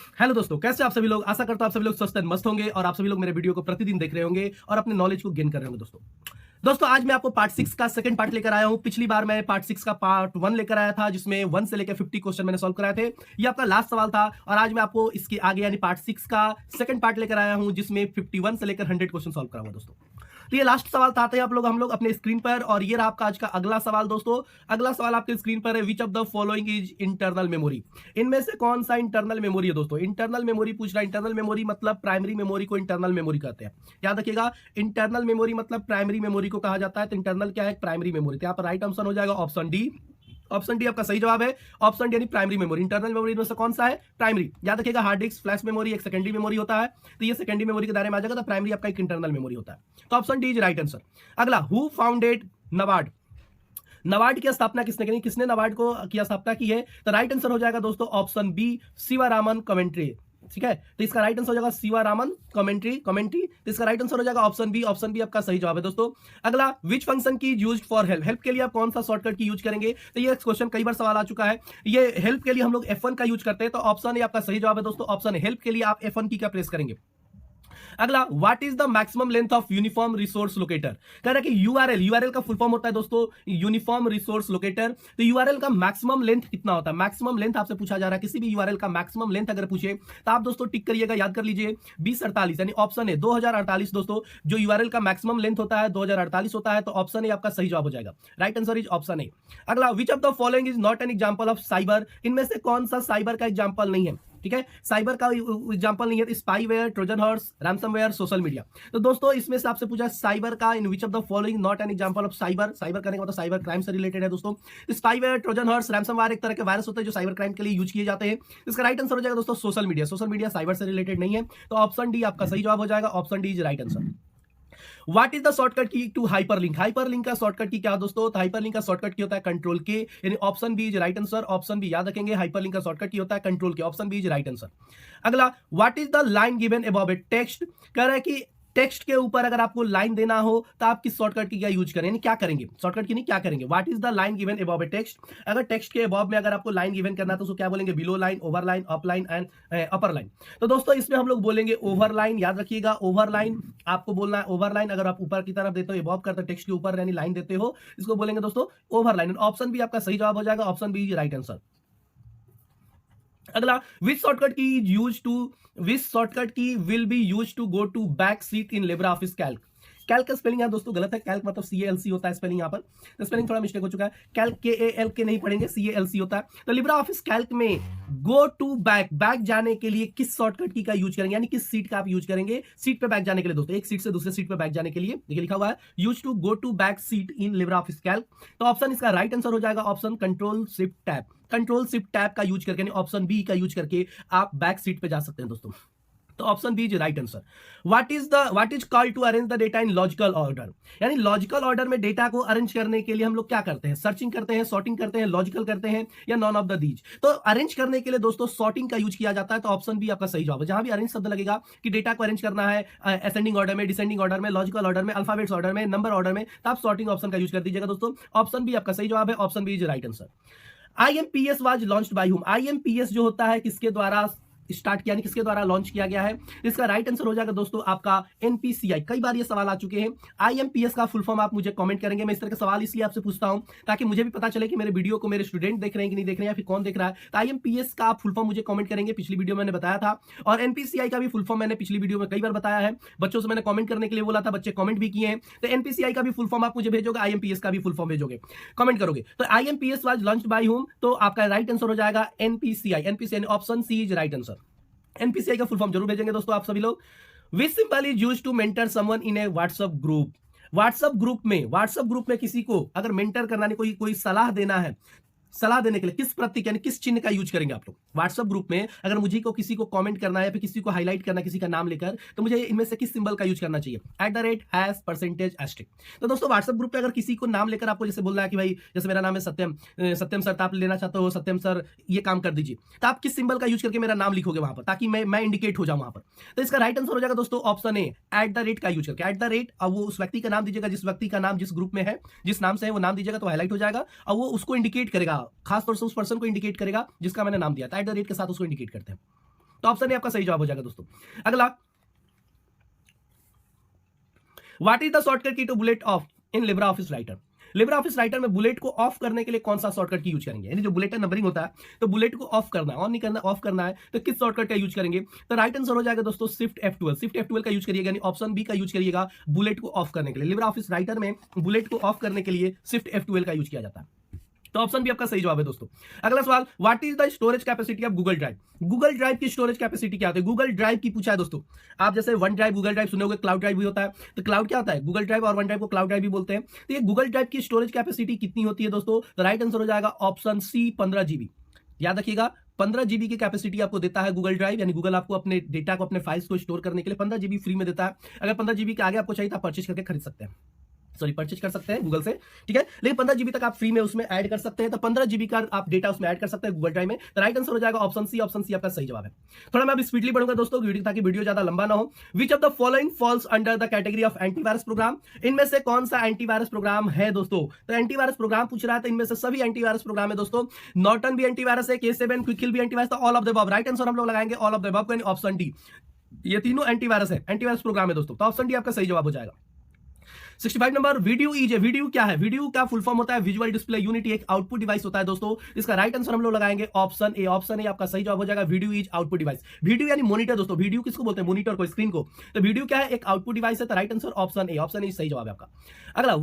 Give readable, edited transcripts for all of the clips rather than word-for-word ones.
Hello दोस्तों, कैसे आप सभी लोग। आशा करता हूं आप सभी लोग स्वस्थ एंड मस्त होंगे और आप सभी लोग मेरे वीडियो को प्रतिदिन देख रहे होंगे और अपने नॉलेज को गेन कर रहे होंगे। दोस्तों आज मैं आपको पार्ट 6 का सेकंड पार्ट लेकर आया हूं। पिछली बार मैं पार्ट 6 का पार्ट 1 लेकर आया था, जिसमें 1 से लेकर 50 क्वेश्चन मैंने सॉल्व कराए थे। ये आपका लास्ट सवाल था और आज मैं आपको इसके आगे यानी पार्ट 6 का सेकंड पार्ट लेकर आया हूं, जिसमें 51 से लेकर 100 क्वेश्चन सॉल्व कराऊंगा दोस्तों। तो ये लास्ट सवाल था हम लोग अपने स्क्रीन पर, और ये रहा आपका आज का अगला सवाल दोस्तों। अगला सवाल आपके स्क्रीन पर है, विच of the following is internal memory. इनमें से कौन सा इंटरनल मेमोरी है दोस्तों। इंटरनल मेमोरी पूछ रहा है। इंटरनल मेमोरी मतलब प्राइमरी मेमोरी को इंटरनल मेमोरी कहते हैं। याद रखिएगा, इंटरनल मेमोरी मतलब प्राइमरी मेमोरी को कहा जाता है। तो इंटरनल क्या है, प्राइमरी मेमोरी। तो यहाँ पर राइट आंसर हो जाएगा ऑप्शन डी। ऑप्शन डी आपका सही जवाब है। ऑप्शन डी यानी प्राइमरी मेमोरी। इंटरनल मेमोरी में से कौन सा है, प्राइमरी। याद रखिएगा, हार्ड डिस्क, फ्लैश मेमोरी एक सेकेंडरी मेमोरी होता है। तो ये सेकेंडरी मेमोरी के दायरे में आ जाएगा। तो प्राइमरी आपका एक इंटरनल मेमोरी होता है। तो option D is right answer. अगला, हु फाउंडेड नाबार्ड। नाबार्ड की स्थापना किसने की, किसने नाबार्ड को की स्थापना की है। तो राइट आंसर हो जाएगा दोस्तों ऑप्शन बी, शिवारामन कमेंट्री। ठीक है, तो इसका राइट आंसर हो जाएगा शिवारामन कमेंट्री। तो इसका राइट आंसर हो जाएगा ऑप्शन बी। ऑप्शन बी आपका सही जवाब है दोस्तों। अगला, विच फंक्शन की यूज्ड फॉर हेल्प। हेल्प के लिए आप कौन सा शॉर्टकट की यूज करेंगे। तो ये क्वेश्चन कई बार सवाल आ चुका है। ये हेल्प के लिए हम लोग F1 का यूज करते हैं। तो ऑप्शन ए आपका सही जवाब है दोस्तों। ऑप्शन हेल्प के लिए आप F1 की क्या प्रेस करेंगे। अगला, what is the maximum length of uniform resource locator. कह रहा है कि यूआरएल का फुल फॉर्म होता है दोस्तों यूनिफॉर्म रिसोर्स लोकेटर। तो यूआरएल का मैक्सिमम लेंथ कितना होता है। मैक्सिमम लेंथ आपसे पूछा जा रहा है। किसी भी यूआरएल का मैक्सिमम लेंथ अगर पूछे तो आप दोस्तों टिक करिएगा, याद कर लीजिए 2048 यानी ऑप्शन है 2048 दोस्तों। जो यूआरएल का मैक्सिमम लेंथ होता है 2048 होता है। तो ऑप्शन ए आपका सही जवाब हो जाएगा। Right answer is option A. अगला, which of the following is not an example of cyber. इनमें से कौन सा साइबर का एग्जांपल नहीं है। ठीक है, साइबर का एग्जांपल नहीं है। Spyware, Trojan horse, ransomware, social media. तो दोस्तों इसमें से आपसे पूछा साइबर का, in which of the following not an example of cyber. Cyber करने का मतलब साइबर क्राइम से रिलेटेड है दोस्तों। स्पाईवेयर, ट्रोजन हॉर्स, रैंसमवेयर एक तरह के वायरस होते हैं जो साइबर क्राइम के लिए यूज किए जाते हैं। इसका राइट आंसर हो जाएगा दोस्तों social media. Social media cyber से रिलेटेड नहीं है। तो ऑप्शन डी आपका सही जवाब हो जाएगा। Option D is right answer. What is the shortcut की टू हाइपरलिंक। हाइपरलिंक का शॉर्टकट की क्या दोस्तों। तो हाइपरलिंक का शॉर्टकट की होता है कंट्रोल के, यानी option B is right answer. Option B याद रखेंगे, हाइपरलिंक का शॉर्टकट की होता है कंट्रोल के। Option B is right answer. अगला, what is the line given above a text. कह रहा है कि टेक्स्ट के ऊपर अगर आपको लाइन देना हो तो आप किस शॉर्टकट की क्या यूज करें, क्या करेंगे। शॉर्टकट की नहीं, क्या करेंगे। What is the line given above a text. अगर टेक्स्ट के अबव में अगर आपको लाइन गिवन करना है तो उसको क्या बोलेंगे, below line, over line, up line and upper line. तो दोस्तों इसमें हम लोग बोलेंगे ओवर लाइन। याद रखिएगा, ओवर लाइन आपको बोलना है। ओवर लाइन अगर आप ऊपर की तरफ देते हो, अबव करते टेक्स्ट के ऊपर यानी लाइन देते हो, इसको बोलेंगे दोस्तों ओवर लाइन। ऑप्शन बी आपका सही जवाब हो जाएगा। Option B is right answer. अगला, which shortcut key use to, which shortcut key will be use to go to back sheet in Libre Office Calc. Calc का स्पेलिंग यहाँ दोस्तों गलत है। कैल्क मतलब CALC होता है स्पेलिंग। यहाँ पर तो स्पेलिंग थोड़ा मिस्टेक हो चुका है। कैल्क KALK नहीं पढ़ेंगे, CALC होता है। तो लिब्रा ऑफिस कैल्क में गो टू बैक, बैक जाने के लिए किस शॉर्टकट की का यूज करेंगे, यानी किस सीट का आप यूज करेंगे सीट पे बैक जाने के लिए दोस्तों। एक सीट से दूसरे सीट पे बैक जाने के लिए देखिए लिखा हुआ है use to go to back sheet in Libre Office Calc. तो ऑप्शन इसका राइट आंसर हो जाएगा option control shift tab. Control shift tab का यूज करके, ऑप्शन बी का यूज करके आप बैक सीट पे जा सकते हैं दोस्तों। तो option B is right answer. What is called to arrange the data in logical order. यानी लॉजिकल ऑर्डर में डेटा को अरेंज करने के लिए हम लोग क्या करते हैं, सर्चिंग करते हैं, सॉर्टिंग करते हैं, लॉजिकल करते हैं, या नॉन ऑफ द दीज। तो अरेंज करने के लिए दोस्तों सॉर्टिंग का यूज किया जाता है। तो ऑप्शन बी आपका सही जवाब है। जहां भी अरेंज शब्द लगेगा कि डेटा को अरेंज करना है असेंडिंग ऑर्डर में, डिसेंडिंग ऑर्डर में, लॉजिकल ऑर्डर में, अल्फाबेट्स ऑर्डर में, नंबर ऑर्डर में, तो आप सॉर्टिंग ऑप्शन का यूज कर दीजिएगा दोस्तों। ऑप्शन बी आपका सही जवाब है। Option B is right answer. IMPS was launched by whom. IMPS जो होता है किसके द्वारा स्टार्ट किया, किसके द्वारा लॉन्च किया गया है। इसका राइट आंसर हो जाएगा दोस्तों आपका NPCI। कई बार ये सवाल आ चुके हैं। IMPS का फुल फॉर्म आप मुझे कमेंट करेंगे। मैं इस तरह के सवाल इसलिए आपसे पूछता हूं ताकि मुझे भी पता चले कि मेरे वीडियो को मेरे स्टूडेंट देख रहे हैं कि नहीं देख रहे हैं, या फिर कौन देख रहा है। तो IMPS का आप फुल फॉर्म मुझे कमेंट करेंगे। पिछली वीडियो मैंने बताया था। और NPCI का भी फुल फॉर्म मैंने पिछली वीडियो में कई बार बताया है। बच्चों से मैंने कमेंट करने के लिए बोला था, बच्चे कमेंट भी किए हैं। तो NPCI का भी फुल फॉर्म आप मुझे भेजोगे, IMPS का भी फुल फॉर्म भेजोगे, कमेंट करोगे। तो IMPS वाज लॉन्च्ड बाय हुम। तो आपका राइट आंसर हो जाएगा NPCI। Option C is right answer. NPCI का फुल फॉर्म जरूर भेजेंगे दोस्तों आप सभी लोग। Which symbol is used to mentor someone in a WhatsApp group. WhatsApp group में किसी को अगर मेंटर करना नहीं, कोई सलाह देना है, सलाह देने के लिए किस प्रतीक यानी किस चिन्ह का यूज करेंगे आप लोग। व्हाट्सएप ग्रुप में अगर मुझे को किसी को कमेंट करना है या फिर किसी को हाईलाइट करना है किसी का नाम लेकर, तो मुझे इनमें से किस सिंबल का यूज करना चाहिए। @ हैश परसेंटेज एस्ट्रिक। तो दोस्तों व्हाट्सएप ग्रुप पे अगर किसी को नाम लेकर आपको जैसे बोलना है कि भाई जैसे मेरा नाम है सत्यम, सत्यम सर, तो आप लेना चाहते हो सत्यम सर ये काम कर दीजिए, तो आप किस सिंबल का यूज करके मेरा नाम लिखोगे वहां पर, ताकि मैं इंडिकेट हो जाऊं वहां पर। तो इसका राइट आंसर हो जाएगा दोस्तों ऑप्शन ए, @ का यूज करके। @ अब वो उस व्यक्ति का नाम दीजिएगा जिस व्यक्ति का नाम जिस ग्रुप में है, जिस नाम से है वो नाम दीजिएगा तो हाईलाइट हो जाएगा, और वो उसको इंडिकेट करेगा, खासतौर से उस पर्सन को इंडिकेट करेगा जिसका मैंने नाम दिया था। @ के साथ उसको इंडिकेट करते हैं। तो ऑप्शन ए आपका सही जवाब हो जाएगा दोस्तों। अगला, व्हाट इज द शॉर्टकट की to bullet of in Libre office writer? Libra office writer में बुलेट को ऑफ करने के लिए कौन सा शॉर्टकट की यूज करेंगे? यानी जो बुलेट का नंबरिंग होता है, तो बुलेट को ऑफ करना है, ऑन नहीं करना, ऑफ करना है, तो किस शॉर्टकट का यूज करेंगे? तो राइट आंसर हो जाएगा दोस्तों शिफ्ट F12। शिफ्ट F12 का यूज करिएगा, यानी ऑप्शन बी का यूज करिएगा बुलेट को ऑफ करने के लिए। लिब्रा ऑफिस राइटर में बुलेट को ऑफ करने के लिए शिफ्ट F12 का यूज किया जाता है। तो ऑप्शन भी आपका सही जवाब है दोस्तों। अगला सवाल, what is the storage capacity of Google drive? Google drive की स्टोरेज कैपेसिटी क्या होती है? गूगल ड्राइव की पूछा है दोस्तों। आप जैसे वन ड्राइव, गूगल ड्राइव सुने होंगे, क्लाउड ड्राइव भी होता है। तो क्लाउड क्या होता है? गूगल ड्राइव और वन ड्राइव को क्लाउड ड्राइव भी बोलते हैं। तो ये गूगल ड्राइव की स्टोरेज कैपेसिटी कितनी होती है दोस्तों? तो राइट आंसर हो जाएगा ऑप्शन सी 15 GB। याद रखिएगा, 15 GB की कैपेसिटी आपको देता है गूगल ड्राइव, यानी गूगल आपको अपने डेटा को, अपने फाइल्स को स्टोर करने के लिए 15 GB फ्री में देता है। अगर 15 GB के आगे आपको चाहिए तो आप परचेज करके खरीद सकते हैं, सॉरी परचेज कर सकते हैं गूगल से, ठीक है। लेकिन 15 GB तक आप फ्री में उसमें ऐड कर सकते हैं। तो 15 GB का आप डेटा उसमें ऐड कर सकते हैं गूगल ड्राइव में। तो राइट आंसर हो जाएगा ऑप्शन सी। ऑप्शन सी आपका सही जवाब है। थोड़ा मैं अभी स्पीडली पढ़ूंगा दोस्तों वीडियो, ताकि वीडियो ज्यादा लंबा ना हो। विच of the following falls under the category of antivirus program? इनमें से कौन सा एंटीवायरस प्रोग्राम है दोस्तों? तो एंटीवायरस प्रोग्राम पूछ रहा है, तो इनमें से सभी एंटीवायरस प्रोग्राम है दोस्तों। नॉर्टन भी एंटीवायरस है, K7 क्विककिल भी एंटीवायरस, तो all of the above. Right answer हम लोग लगाएंगे ऑल ऑफ द अबव, यानी ऑप्शन डी। ये तीनों एंटीवायरस है, एंटीवायरस प्रोग्राम है दोस्तों। तो ऑप्शन डी आपका सही जवाब हो जाएगा। 65 नंबर, वीडियो ईज है। वीडियो क्या है? वीडियो का फुल फॉर्म होता है विजुअल डिस्प्ले यूनिट, एक आउटपुट डिवाइस होता है दोस्तों। इसका राइट आंसर हम लोग लगाएंगे ऑप्शन ए। ऑप्शन ए आपका सही जवाब हो जाएगा, video is output device. Video यानी मॉनिटर दोस्तों। वीडियो किसको बोलते हैं? मॉनिटर को, स्क्रीन को। तो वीडियो क्या है? एक आउटपुट डिवाइस है। तो right answer option A. Option A सही जवाब है आपका। अगला,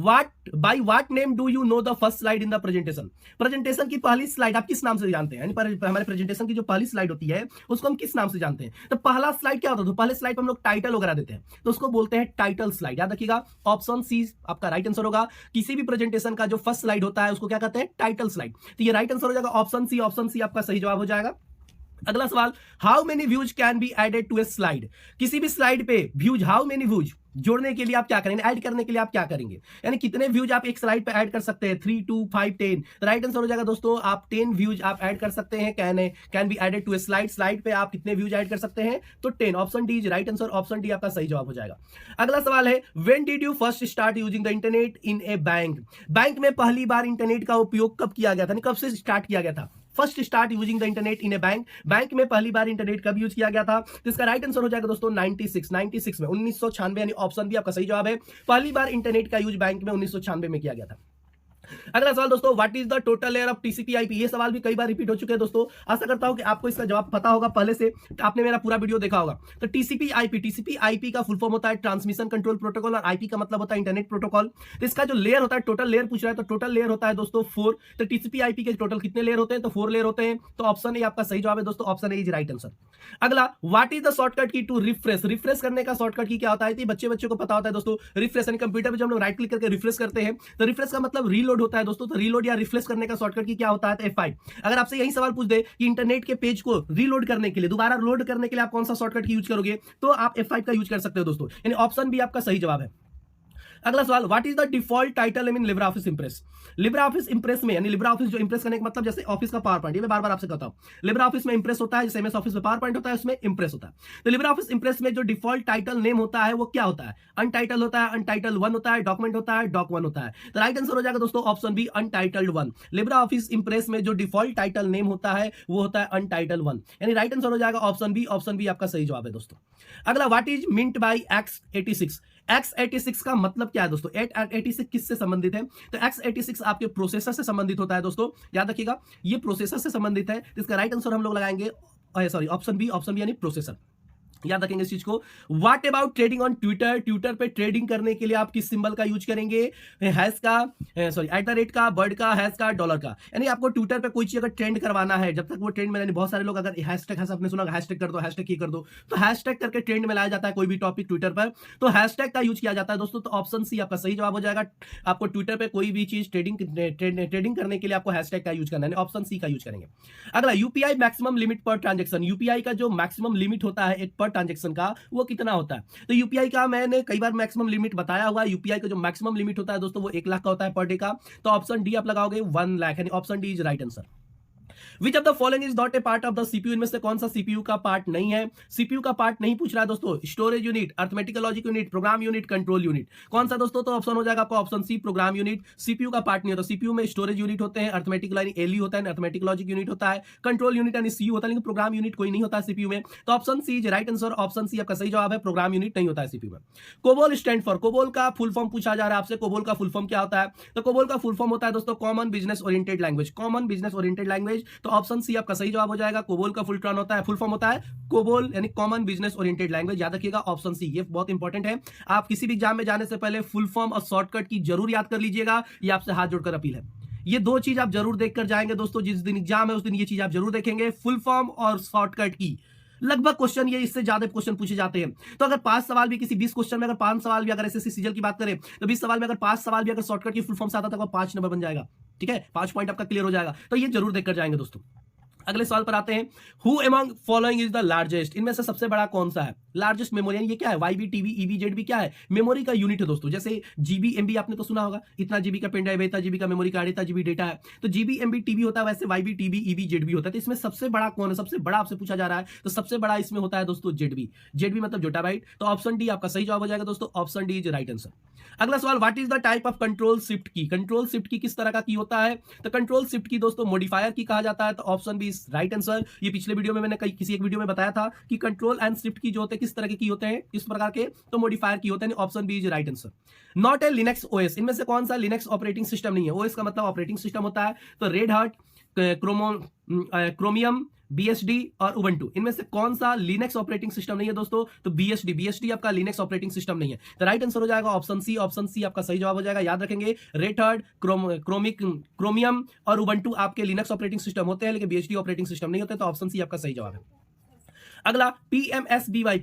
by what name do you know the first slide in the presentation? Presentation की पहली स्लाइड आप किस नाम से जानते हैं? यानी हमारे प्रेजेंटेशन की जो पहली स्लाइड होती है उसको हम किस नाम से जानते हैं? तो पहला स्लाइड क्या होता है? तो पहले स्लाइड पर हम लोग टाइटल वगैरह देते हैं, तो उसको बोलते हैं टाइटल स्लाइड। याद रखिएगा, ऑप्शन सी आपका राइट आंसर होगा। किसी भी प्रेजेंटेशन का जो फर्स्ट स्लाइड होता है उसको क्या कहते हैं? Title slide. तो ये राइट आंसर हो जाएगा ऑप्शन सी। ऑप्शन सी आपका सही जवाब हो जाएगा। अगला सवाल, how many views can be added to a slide? किसी भी स्लाइड पे व्यूज, हाउ मेनी व्यूज जोड़ने के लिए आप क्या करेंगे? ऐड करने के लिए आप क्या करेंगे? यानी कितने व्यूज आप एक स्लाइड पे ऐड कर सकते हैं? 3, 2, 5, 10। राइट आंसर हो जाएगा दोस्तों, आप 10 व्यूज आप ऐड कर सकते हैं। Can be added to a slide. Slide पे आप कितने व्यूज ऐड कर सकते हैं? तो 10। Option D is right answer. Option D आपका सही जवाब हो जाएगा। अगला सवाल है, when did you first start using the internet in A bank? Bank में पहली बार इंटरनेट का उपयोग कब किया गया था? कब से स्टार्ट किया गया था? First start using the internet in A bank. Bank में पहली बार इंटरनेट कब यूज किया गया था? तो इसका राइट आंसर हो जाएगा दोस्तों 96 में, 1996, यानी ऑप्शन बी आपका सही जवाब है। पहली बार इंटरनेट का यूज बैंक में 1996 में किया गया था। अगला सवाल दोस्तों, what is the total layer of TCP/IP? ये सवाल भी कई बार रिपीट हो चुके हैं दोस्तों। आशा करता हूं कि आपको इसका जवाब पता होगा पहले से, आपने मेरा पूरा वीडियो देखा होगा। तो TCP/IP का फुल फॉर्म होता है ट्रांसमिशन कंट्रोल प्रोटोकॉल, और IP का मतलब होता है इंटरनेट प्रोटोकॉल। तो इसका जो लेयर होता है, टोटल लेयर पूछ रहा है, तो टोटल लेयर होता है दोस्तों 4। तो TCP/IP के टोटल कितने लेयर होते हैं? तो 4 लेयर होते हैं। तो ऑप्शन ए आपका सही जवाब है दोस्तों। Option A is right answer. अगला, व्हाट इज द शॉर्टकट की टू रिफ्रेश? रिफ्रेश करने का शॉर्टकट की क्या होता है? बच्चे को पता होता है दोस्तों। रिफ्रेश यानी कंप्यूटर पे जब हम लोग राइट क्लिक करके रिफ्रेश करते हैं, तो रिफ्रेश का मतलब रीलोड होता है दोस्तों। तो रीलोड या रिफ्रेश करने का शॉर्टकट की क्या होता है? तो F5। अगर आपसे यही सवाल पूछ दे कि इंटरनेट के पेज को रीलोड करने के लिए, दोबारा लोड करने के लिए आप कौन सा शॉर्टकट की यूज करोगे, तो आप F5 का यूज कर सकते हो दोस्तों। यानी ऑप्शन बी आपका सही जवाब है। अगला सवाल, what is the default title in Libre Office Impress? Libra Office Impress में, यानी लिब्रा ऑफिस जो इंप्रेस करने का मतलब जैसे ऑफिस का पावर पॉइंट, ये मैं बार बार आपसे कहता हूं, लिब्रा ऑफिस में इंप्रेस होता है, जैसे MS ऑफिस में पावर पॉइंट होता है, उसमें इंप्रेस होता है। तो लिब्रा ऑफिस इंप्रेस में जो डिफॉल्ट टाइटल नेम होता है वो क्या होता है? अनटाइटल होता है, अनटाइटल 1 होता है, डॉक्यूमेंट होता है, डॉक 1 होता है। तो राइट आंसर हो जाएगा दोस्तों option B, untitled 1। Libre Office Impress में जो डिफॉल्ट टाइटल नेम होता है वो होता है अनटाइटल 1, यानी राइट आंसर हो जाएगा ऑप्शन बी। ऑप्शन बी आपका सही जवाब है दोस्तों। अगला, what is meant by X86? X86 का मतलब क्या है दोस्तों? X86 किससे संबंधित है? तो X86 आपके प्रोसेसर से संबंधित होता है दोस्तों। याद रखिएगा, ये प्रोसेसर से संबंधित है। इसका राइट आंसर हम लोग लगाएंगे, सॉरी ऑप्शन बी यानी प्रोसेसर। याद रखेंगे इस चीज को। What about trading on Twitter? Twitter पे ट्रेडिंग करने के लिए आप किस सिंबल का यूज करेंगे? हैश का, सॉरी @ का, बर्ड का, हैश का, डॉलर का। यानी आपको ट्विटर पे कोई चीज अगर ट्रेंड करवाना है, जब तक वो ट्रेंड में, यानी बहुत सारे लोग अगर हैशटैग, आपने सुना हैशटैग कर दो, हैशटैग ये कर दो, तो हैशटैग करके ट्रेंड में लाया जाता है कोई भी टॉपिक ट्विटर पर, तो हैशटैग का यूज किया जाता है दोस्तों। तो ऑप्शन सी आपका सही जवाब हो जाएगा। आपको ट्विटर पे कोई भी चीज ट्रेडिंग करने के लिए आपको हैशटैग का यूज करना है, ऑप्शन सी का यूज करेंगे। अगला, UPI maximum limit per transaction. UPI का जो मैक्सिमम लिमिट होता है एक पर ट्रांजेक्शन का, वो कितना होता है? तो यूपीआई का मैंने कई बार मैक्सिमम लिमिट बताया हुआ है। यूपीआई का जो मैक्सिमम लिमिट होता है दोस्तों वो 1 लाख का होता है पर डे का। तो ऑप्शन डी आप लगाओगे 1 लाख, यानी option D is right answer. Which of the following is not a part of the CPU, इनमें से कौन सा सीपीयू का पार्ट नहीं है? सीपीयू का पार्ट नहीं पूछ रहा है दोस्तों, storage unit, arithmetical logic unit, program unit, control unit. कौन सा दोस्तों? तो ऑप्शन हो जाएगा आपका option C, program unit. CPU का पार्ट नहीं होता। सीपीयू में स्टोरेज यूनिट होते हैं, अर्थमेटिकल यानी एलई होता है, अर्थमेटिक लॉजिक यूनिट होता है, कंट्रोल यूनिट यानी सीयू होता है, लेकिन प्रोग्राम यूनिट कोई नहीं होता है सीपीयू में। तो option C is right answer, option C आपका सही जवाब है, प्रोग्राम यूनिट नहीं होता है सीपीयू में। कोबोल स्टैंड फॉर, कोबोल का फुल फॉर्म पूछा जा रहा है आपसे, कोबोल का फुल फॉर्म क्या होता है? तो कोबोल का फुल फॉर्म होता है दोस्तों common business oriented language, common business oriented language. तो ऑप्शन सी आपका सही जवाब हो जाएगा। कोबोल का फुल फॉर्म होता है कोबोल यानी कॉमन बिजनेस ओरिएंटेड लैंग्वेज। याद रखिएगा ऑप्शन सी, ये बहुत इंपॉर्टेंट है। आप किसी भी एग्जाम में जाने से पहले फुल फॉर्म और शॉर्टकट की जरूर याद कर लीजिएगा, ये आपसे हाथ जोड़कर अपील है। ये दो चीज आप जरूर देखकर जाएंगे दोस्तों, जिस दिन एग्जाम है उस दिन ये चीज आप जरूर देखेंगे, फुल फॉर्म और शॉर्टकट की। लगभग क्वेश्चन ये इससे ज्यादा क्वेश्चन पूछे जाते हैं। तो अगर 5 सवाल भी किसी 20 क्वेश्चन में अगर 5 सवाल भी अगर एसएससी सीजीएल की बात करें तो 20 सवाल में अगर 5 सवाल भी अगर शॉर्टकट की फुल फॉर्म से आता तो 5 नंबर बन जाएगा। ठीक है, 5 पॉइंट आपका क्लियर हो जाएगा। तो ये जरूर देखकर जाएंगे दोस्तों। अगले सवाल पर आते हैं, who among following is the largest, इनमें से सबसे बड़ा कौन सा है? लार्जेस्ट मेमोरी, ये क्या है? वाईबी, टीबी, ईबी, जेडबी क्या है? मेमोरी का यूनिट है दोस्तों। जैसे जीबी, एमबी आपने तो सुना होगा, इतना जीबी का पेन ड्राइव है, इतना जीबी का मेमोरी कार्ड, इतना जीबी डेटा है। तो जीबी, एमबी, टीबी होता है, वैसे वाईबी, टीबी, ईबी, जेडबी होता है। तो इसमें सबसे बड़ा कौन है? सबसे बड़ा आपसे पूछा जा रहा है, तो सबसे बड़ा इसमें होता है दोस्तों जेडबी। जेडबी मतलब जोटाबाइट। तो ऑप्शन डी आपका सही जवाब हो जाएगा दोस्तों, option D is right answer. अगला सवाल, what is the type of control shift की? कंट्रोल शिफ्ट की किस तरह का की होता है? तो कंट्रोल शिफ्ट की दोस्तों मॉडिफायर की कहा जाता है। तो option B is right answer. ये पिछले वीडियो में मैंने किसी एक वीडियो में बताया था कि कंट्रोल एंड शिफ्ट की जो होते हैं किस तरह के की होते हैं, किस प्रकार के, तो मॉडिफायर की होते हैं। Option B is right answer. Not a Linux OS, इनमें से कौन सा लिनक्स ऑपरेटिंग सिस्टम नहीं है? ओएस का मतलब ऑपरेटिंग सिस्टम होता है। तो रेड हार्ट, क्रोमियम, बीएसडी और उबंटू, इनमें से कौन सा लिनक्स ऑपरेटिंग सिस्टम नहीं है दोस्तों? तो बीएसडी, बीएसडी आपका लिनक्स ऑपरेटिंग सिस्टम नहीं है। तो राइट आंसर हो जाएगा ऑप्शन सी, ऑप्शन सी आपका सही जवाब हो जाएगा। याद रखेंगे, रेड हार्ट, क्रोमियम और उबंटू आपके लिनक्स ऑपरेटिंग सिस्टम होते हैं, लेकिन बीएसडी ऑपरेटिंग सिस्टम नहीं होते। तो ऑप्शन सी आपका सही जवाब है। अगला, पीएमएसबीवाई,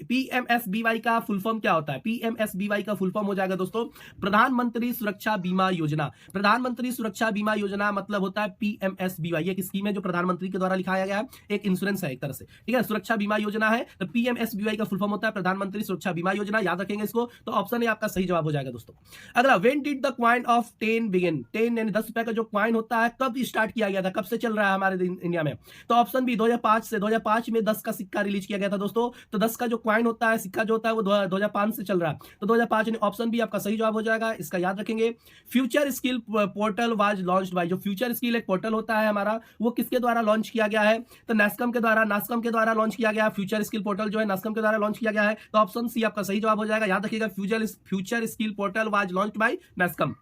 पीएमएसबीवाई का फुल फॉर्म क्या होता है? पीएमएसबीवाई का फुल फॉर्म हो जाएगा दोस्तों प्रधानमंत्री सुरक्षा बीमा योजना। प्रधानमंत्री सुरक्षा बीमा योजना मतलब होता है पीएमएसबीवाई। एक स्कीम है जो प्रधानमंत्री के द्वारा लिखाया गया है, एक इंश्योरेंस है एक तरह से। ठीक है, सुरक्षा बीमा योजना है। तो पीएमएसबीवाई का फुल फॉर्म होता है प्रधानमंत्री सुरक्षा बीमा योजना। याद रखेंगे इसको। तो ऑप्शन ए आपका सही जवाब हो जाएगा दोस्तों। अगला, when did the coin of 10 begin? 10 यानी 10 रुपए का जो कॉइन होता है कब स्टार्ट किया गया था, कब से चल रहा है हमारे इंडिया में? तो ऑप्शन बी 2005 से। 2005 में 10 का सिक्का रिलीज किया गया था दोस्तों। तो 10 का जो कॉइन होता है, सिक्का जो होता है वो 2005 से चल रहा है। तो 2005 यानी ऑप्शन बी आपका सही जवाब हो जाएगा। इसका याद रखेंगे। Future skill portal was launched bye, जो फ्यूचर स्किल एक पोर्टल होता है हमारा, वो किसके द्वारा लॉन्च किया गया है? तो नास्कॉम के द्वारा लॉन्च किया गया। फ्यूचर स्किल पोर्टल जो है नास्कॉम के द्वारा लॉन्च किया गया है। तो ऑप्शन सी आपका सही जवाब हो जाएगा। याद रखिएगा, future skill portal was launched by NASSCOM.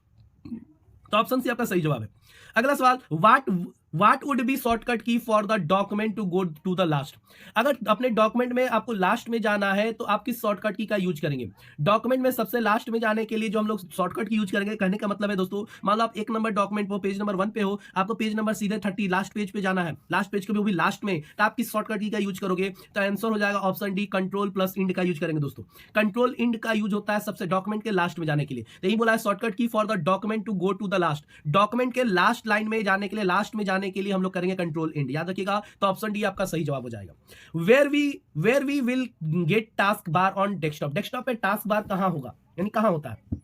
तो ऑप्शन सी आपका सही जवाब है। अगला सवाल, what would be shortcut key for the document to go to the last? अगर अपने डॉक्यूमेंट में आपको लास्ट में जाना है तो आप किस शॉर्टकट की का यूज करेंगे? डॉक्यूमेंट में सबसे लास्ट में जाने के लिए जो हम लोग शॉर्टकट की यूज करेंगे, कहने का मतलब है दोस्तों, मान लो आप 1 नंबर डॉक्यूमेंट पे, पेज नंबर 1 पे हो, आपको पेज नंबर सीधे 30 लास्ट पेज पे जाना है, लास्ट पेज के भी लास्ट में, तो आप किस शॉर्टकट की का यूज करोगे? तो आंसर हो जाएगा option D, control plus end का यूज करेंगे दोस्तों। कंट्रोल इंड का यूज होता है सबसे डॉक्यूमेंट के लास्ट में जाने के लिए। यही बोला है shortcut key for the document to go to the last. Document के लास्ट लाइन में जाने के लिए, लास्ट में जाने के लिए हम लोग करेंगे कंट्रोल इंड। याद रखिएगा। तो ऑप्शन डी आपका सही जवाब हो जाएगा। Where we will get task bar on desktop? Desktop पे टास्क बार कहां होगा, यानी कहां होता है?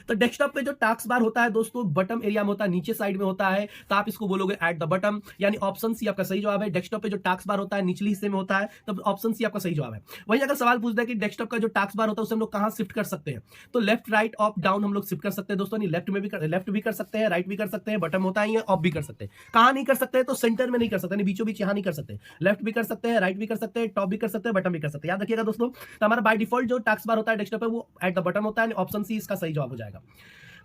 तो डेस्कटॉप पे जो टास्क बार होता है दोस्तों बटन एरिया में होता है, नीचे साइड में होता है। तो आप इसको बोलोगे एट द बटन, यानी ऑप्शन सी आपका सही जवाब है। डेस्कटॉप पे जो टास्क बार होता है निचले हिस्से में होता है, तो ऑप्शन सी आपका सही जवाब है। वहीं अगर सवाल पूछता है कि डेस्कटॉप का जो टास्क बार होता है उसे हम लोग कहां शिफ्ट कर सकते हैं, तो लेफ्ट, राइट, अप, डाउन हम लोग शिफ्ट कर सकते हैं दोस्तों। लेफ्ट में भी लेफ्ट भी कर सकते हैं, राइट भी कर सकते हैं, बटन होता है, अप भी कर सकते हैं। कहां नहीं कर सकते? तो सेंटर में नहीं कर सकते, बीचों बीच यहां नहीं कर सकते। लेफ्ट भी कर सकते हैं, राइट भी कर सकते हैं, टॉप भी कर सकते हैं, बटन भी कर सकते हैं। याद रखिएगा दोस्तों। तो हमारा बाय डिफॉल्ट जो टास्क बार होता है डेस्कटॉप पे वो एट द बटन होता है। ऑप्शन सी इसका सही जवाब हो जाएगा।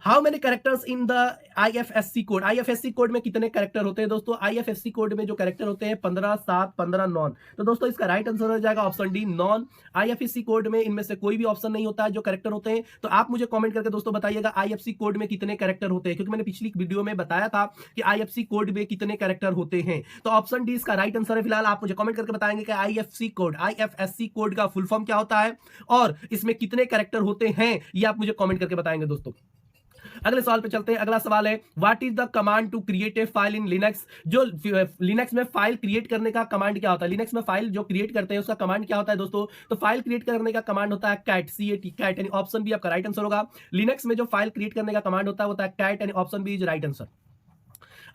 How many characters in the IFSC code? IFSC code में कितने कैरेक्टर होते हैं दोस्तों? आईएफएससी कोड में जो कैरेक्टर होते हैं 15, 7, 15 नॉन। तो दोस्तों इसका राइट आंसर हो जाएगा option D, non. IFSC code में इनमें से कोई भी ऑप्शन नहीं होता है जो कैरेक्टर होते हैं। तो आप मुझे कमेंट करके दोस्तों बताइएगा आईएफएससी कोड में कितने कैरेक्टर होते हैं, क्योंकि मैंने पिछली वीडियो में बताया था कि आईएफएससी कोड में कितने कैरेक्टर होते हैं। तो ऑप्शन डी इसका राइट आंसर है। फिलहाल आप मुझे कमेंट करके बताएंगे कि आईएफएससी कोड का फुल फॉर्म क्या होता है और इसमें कितने कैरेक्टर होते हैं, ये आप मुझे कमेंट करके बताएंगे दोस्तों। अगले सवाल पे चलते हैं। अगला सवाल है, what is the command to create a file in Linux? जो लिनक्स में फाइल क्रिएट करने का कमांड क्या होता है? लिनक्स में फाइल जो क्रिएट करते हैं उसका कमांड क्या होता है दोस्तों? तो फाइल क्रिएट करने का कमांड होता है कैट, CAT, यानी ऑप्शन बी आपका राइट आंसर होगा। लिनक्स में जो फाइल क्रिएट करने का कमांड होता है कैट, यानी option B is right answer.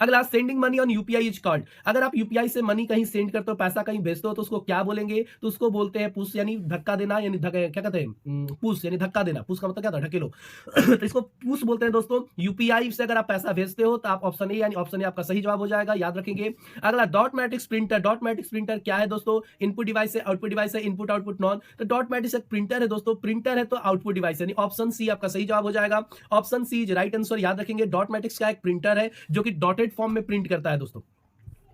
अगला, sending money on UPI is called. अगर आप यूपीआई से मनी कहीं सेंड करते हो, पैसा कहीं भेजते हो, तो उसको क्या बोलेंगे? तो उसको बोलते हैं पुश, यानी धक्का देना, यानी क्या कहते हैं? पुश यानी धक्का देना। पुश का मतलब क्या था? ढकेलो। तो इसको पुश बोलते हैं दोस्तों। यूपीआई से अगर आप पैसा भेजते हो तो आप ऑप्शन ए, यानी ऑप्शन ए आपका सही जवाब हो जाएगा, याद रखेंगे। अगला, dot matrix printer. Dot matrix printer क्या है दोस्तों? इनपुट डिवाइस है, आउटपुट डिवाइस है, इनपुट आउटपुट नॉन। तो डॉट मैट्रिक्स एक प्रिंटर है दोस्तों, प्रिंटर है तो आउटपुट डिवाइस, यानी ऑप्शन सी आपका सही जवाब हो जाएगा। Option C is right answer, याद रखेंगे। डॉट मैट्रिक्स का एक प्रिंटर है जो कि डॉटेड फॉर्म में प्रिंट करता है दोस्तों,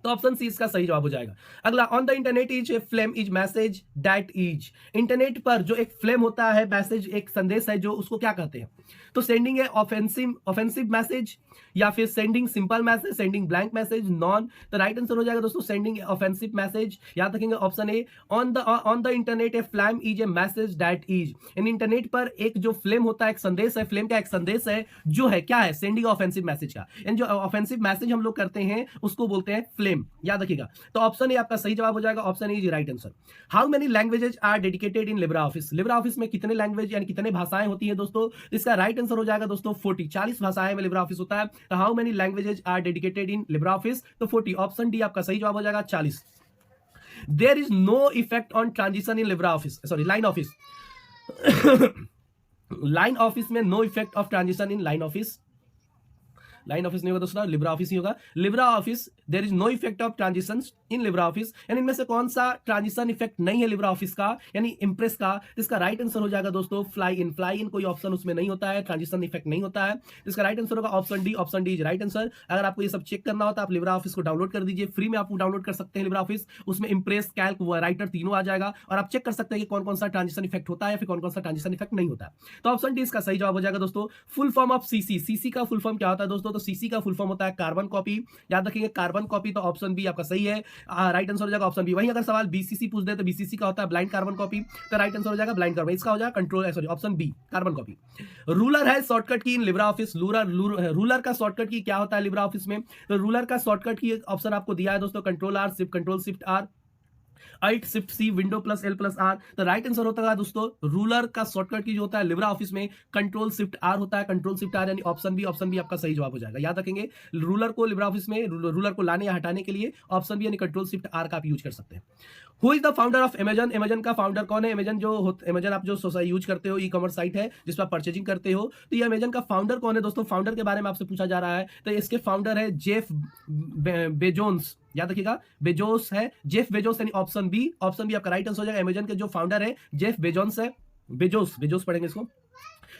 तो ऑप्शन सी इसका सही जवाब हो जाएगा। अगला, on the internet is a flame is message that is. Internet पर जो एक फ्लेम होता है, मैसेज एक संदेश है, जो उसको क्या कहते हैं? तो सेंडिंग ए ऑफेंसिव मैसेज, या फिर sending simple message, sending blank message, non. तो राइट आंसर हो जाएगा दोस्तों सेंडिंग ऑफेंसिव मैसेज, याद रखेंगे option A. On the internet A flame is a message that is. In internet पर एक जो फ्लेम होता है, एक संदेश है, फ्लेम का एक संदेश है, जो है क्या है? सेंडिंग ऑफेंसिव मैसेज का। यानी जो ऑफेंसिव मैसेज हम लोग करते हैं उसको बोलते हैं फ्लेम, याद रखिएगा। तो ऑप्शन ए आपका सही जवाब हो जाएगा, option A is right answer. How many languages are dedicated in Libre Office. Libre Office में कितने लैंग्वेज यानी कितने भाषाएं होती है दोस्तों? इसका राइट आंसर हो जाएगा दोस्तों 40। 40 भाषाएं में लिब्रा ऑफिस होता है। तो how many languages are dedicated in Libre Office? तो 40। ऑप्शन डी आपका सही जवाब हो जाएगा 40। There is no effect on transition in Libre office, sorry line office. Line office में no effect of transition in line office. Line office नहीं होगा दोस्तों, लिब्रा ऑफिस ही होगा। Libre office there is no effect of transition in Libre office, यानी इनमें से कौन सा ट्रांजिशन इफेक्ट नहीं है लिब्रा ऑफिस का, यानी इंप्रेस का? इसका राइट आंसर हो जाएगा दोस्तों फ्लाई इन। फ्लाई इन कोई ऑप्शन उसमें नहीं होता है, ट्रांजिशन इफेक्ट नहीं होता है। इसका राइट आंसर होगा option D. Option D is right answer. अगर आपको ये सब चेक करना होता है, आप लिब्रा ऑफिस को डाउनलोड कर दीजिए, फ्री में आप डाउनलोड कर सकते हैं लिब्रा ऑफिस। उसमें इंप्रेस, कैल्क, राइटर तीनों आ जाएगा, और आप चेक कर सकते हैं कि कौन कौन सा ट्रांजिशन इफेक्ट होता है, फिर कौन कौन सा ट्रांजिशन इफेक्ट नहीं होता है। तो ऑप्शन डी इसका सही जवाब हो जाएगा दोस्तों। Full form of CC. CC का फुल फॉर्म क्या होता है दोस्तों? तो सीसी का फुल फॉर्म होता है कार्बन कॉपी, याद रखिएगा कार्बन कॉपी। तो ऑप्शन बी आपका सही है, राइट आंसर हो जाएगा ऑप्शन बी। वहीं अगर सवाल बीसीसी पूछ दे तो बीसीसी का होता है ब्लाइंड कार्बन कॉपी, तो राइट आंसर हो जाएगा ब्लाइंड कार्बन। इसका हो जाएगा control, sorry option B carbon copy. Ruler है shortcut key in Libre Office. Ruler का शॉर्टकट की क्या होता है लिब्रा ऑफिस में? तो रूलर का शॉर्टकट की ऑप्शन आपको दिया है दोस्तों, control R, control shift R, alt shift C, window plus L plus R. तो राइट आंसर होता है दोस्तों रूलर का शॉर्टकट की जो होता है लिब्रा ऑफिस में कंट्रोल शिफ्ट आर होता है, कंट्रोल शिफ्ट आर, यानी ऑप्शन बी। ऑप्शन बी आपका सही जवाब हो जाएगा, याद रखेंगे। रूलर को लिब्रा ऑफिस में, रूलर को लाने या हटाने के लिए ऑप्शन बी यानी कंट्रोल शिफ्ट आर का आप यूज कर सकते हैं। Who is the founder of Amazon. Amazon का फाउंडर कौन है? अमेजन अमेजन आप जो यूज करते हो, ई कॉमर्स साइट है जिस पर परचेजिंग करते हो, तो ये अमेजन का फाउंडर कौन है दोस्तों? फाउंडर के बारे में आपसे पूछा जा रहा है, तो इसके फाउंडर है जेफ बेजोस, याद रखिएगा बेजोस है, जेफ बेजोस, यानी ऑप्शन बी। ऑप्शन बी आपका राइट आंसर हो जाएगा। अमेजन के जो फाउंडर है जेफ बेजोस है, बेजोस पढ़ेंगे इसको,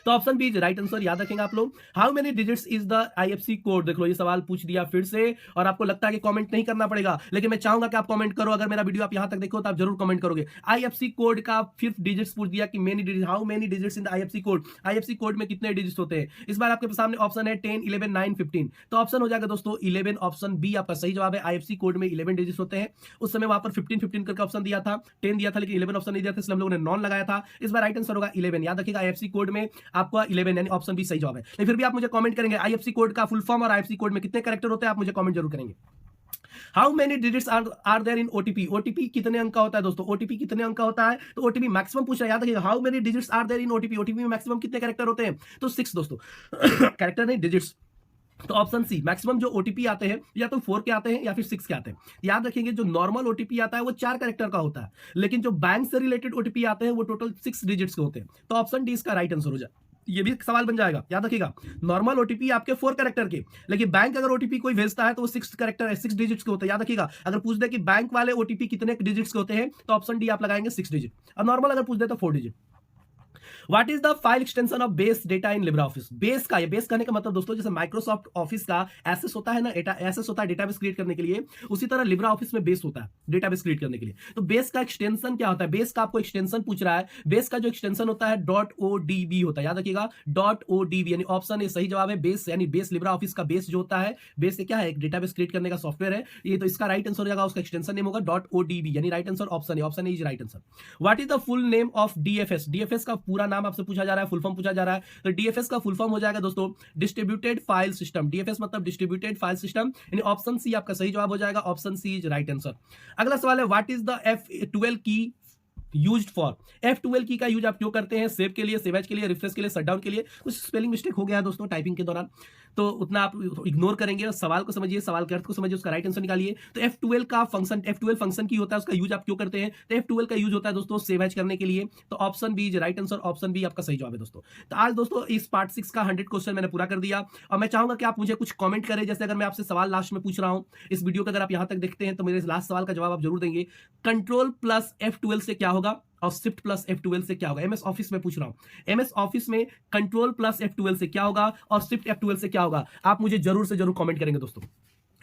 तो option B is right answer, याद रखेंगे आप लोग। How many digits is the IFSC code. देख लो ये सवाल पूछ दिया फिर से, और आपको लगता है कि कमेंट नहीं करना पड़ेगा, लेकिन मैं चाहूंगा कि आप कमेंट करो। अगर मेरा वीडियो आप यहां तक देखो तो आप जरूर कमेंट करोगे। आईएफसी कोड का 5 डिजिट्स पूछ दिया कि many digit, how many digits in the IFSC code. IFC code में कितने डिजिट्स होते हैं? इस बार आपके सामने ऑप्शन है 10, 11, 9, 15। तो ऑप्शन हो जाएगा दोस्तों 11। ऑप्शन बी आपका सही जवाब है। आईएफसी कोड में 11 डिजिट्स होते हैं। उस समय वहां पर 15 करके ऑप्शन दिया था, 10 दिया था, लेकिन 11 ऑप्शन नहीं दिया था, इसलिए हम लोगों ने नॉन लगाया था। इस बार राइट आंसर होगा 11, याद रखिएगा। आईएफसी कोड में आपका 11 ऑप्शन भी सही जवाब है। लेकिन फिर भी आप मुझे कमेंट करेंगे आईएफसी कोड का फुल फॉर्म और आईएफसी कोड में कितने कैरेक्टर होते हैं, आप मुझे कमेंट जरूर करेंगे। How many digits are there in OTP. OTP कितने अंक का होता है दोस्तों? ओटीपी कितने अंक का होता है? तो ओटीपी मैक्सिमम पूछ रहा है, याद रखिएगा। How many digits are there in OTP. OTP में मैक्सिमम कितने कैरेक्टर होते हैं? तो 6 दोस्तों। कैरेक्टर नहीं, डिजिट्स। तो ऑप्शन सी, मैक्सिमम जो ओटीपी आते हैं या तो 4 के आते हैं या फिर 6 के आते हैं। याद रखेंगे जो नॉर्मल ओटीपी आता है वो 4 कैरेक्टर का होता है, लेकिन जो बैंक से रिलेटेड ओटीपी आते हैं वो टोटल 6 डिजिट्स के होते हैं। तो ऑप्शन डी इसका राइट आंसर हो जाए। ये भी सवाल बन जाएगा, याद रखिएगा। नॉर्मल ओटीपी आपके 4 कैरेक्टर के, लेकिन बैंक अगर ओटीपी कोई भेजता है तो वो 6 कैरेक्टर, 6 डिजिट्स के होते हैं, याद रखिएगा। अगर पूछ दे कि बैंक वाले ओटीपी कितने डिजिट्स के होते हैं, तो ऑप्शन डी आप लगाएंगे 6 डिजिट, और नॉर्मल अगर पूछ दे तो 4 digit. What is the file extension of base data in Libre office. Base का, ये बेस कहने का मतलब दोस्तों जैसे माइक्रोसॉफ्ट ऑफिस का एसएस होता है ना, एसएस होता है डेटाबेस क्रिएट करने के लिए, उसी तरह लिब्रा ऑफिस में बेस होता है डेटाबेस क्रिएट करने के लिए। तो बेस का एक्सटेंशन क्या होता है? बेस का आपको एक्सटेंशन पूछ रहा है। बेस का जो एक्सटेंशन होता है .odb होता है, याद रखिएगा .odb, यानी ऑप्शन ए सही जवाब है। बेस यानी बेस, लिब्रा ऑफिस का बेस जो होता है, बेस क्या है? एक डेटाबेस क्रिएट करने का सॉफ्टवेयर है ये, तो इसका राइट आंसर हो जाएगा, उसका एक्सटेंशन नेम होगा .odb, यानी right answer option A. Option A is right answer. What is the full name of DFS. DFS का पूरा नाम आपसे पूछा जा रहा है, फुल फॉर्म पूछा जा रहा है। तो डीएफएस का फुल फॉर्म हो जाएगा दोस्तों डिस्ट्रीब्यूटेड फाइल सिस्टम। डीएफएस मतलब डिस्ट्रीब्यूटेड फाइल सिस्टम, यानी ऑप्शन सी आपका सही जवाब हो जाएगा। Option C is right answer. अगला सवाल है व्हाट इज द F12 की यूज्ड फॉर। F12 की का यूज आप क्यों करते हैं? सेव के लिए, सेव एज के लिए, रिफ्रेश के लिए, शटडाउन के लिए। कुछ स्पेलिंग मिस्टेक हो गया है दोस्तों टाइपिंग के दौरान, तो उतना आप इग्नोर करेंगे और सवाल को समझिए, सवाल के अर्थ को समझिए, उसका राइट आंसर निकालिए। तो F12 का फंक्शन, F12 फंक्शन की होता है, उसका यूज आप क्यों करते हैं? तो F12 का यूज होता है दोस्तों सेव एज करने के लिए। तो option B is right answer, option B आपका सही जवाब है दोस्तों। तो आज दोस्तों इस पार्ट 6 का 100 क्वेश्चन मैंने पूरा कर दिया और मैं चाहूंगा कि आप मुझे कुछ कमेंट करें। जैसे अगर मैं आपसे सवाल लास्ट में पूछ रहा हूं इस वीडियो का, अगर आप यहां तक देखते हैं तो मेरे लास्ट सवाल का जवाब आप जरूर देंगे। कंट्रोल प्लस F12 से क्या होगा और शिफ्ट प्लस F12 से क्या होगा? एमएस ऑफिस में पूछ रहा हूं। एमएस ऑफिस में कंट्रोल प्लस F12 से क्या होगा और शिफ्ट F12 से क्या होगा? आप मुझे जरूर से जरूर कमेंट करेंगे दोस्तों।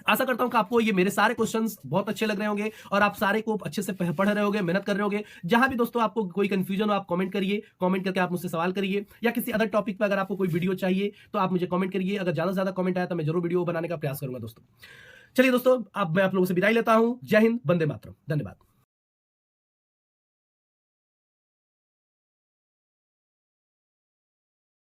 आशा करता हूं कि आपको ये मेरे सारे क्वेश्चंस बहुत अच्छे लग रहे होंगे और आप सारे को अच्छे से पढ़ रहे होंगे, मेहनत कर रहे होंगे। जहां भी दोस्तों आपको कोई कंफ्यूजन हो आप कमेंट करिए, कमेंट करके आप मुझसे सवाल करिए, या किसी अदर टॉपिक पर अगर आपको कोई वीडियो चाहिए तो आप मुझे कमेंट करिए। अगर ज्यादा से ज्यादा कमेंट आया तो मैं जरूर वीडियो बनाने का प्रयास करूंगा दोस्तों। चलिए दोस्तों, अब मैं आप लोगों से विदाई लेता हूं। जय हिंद, वंदे मातरम, धन्यवाद।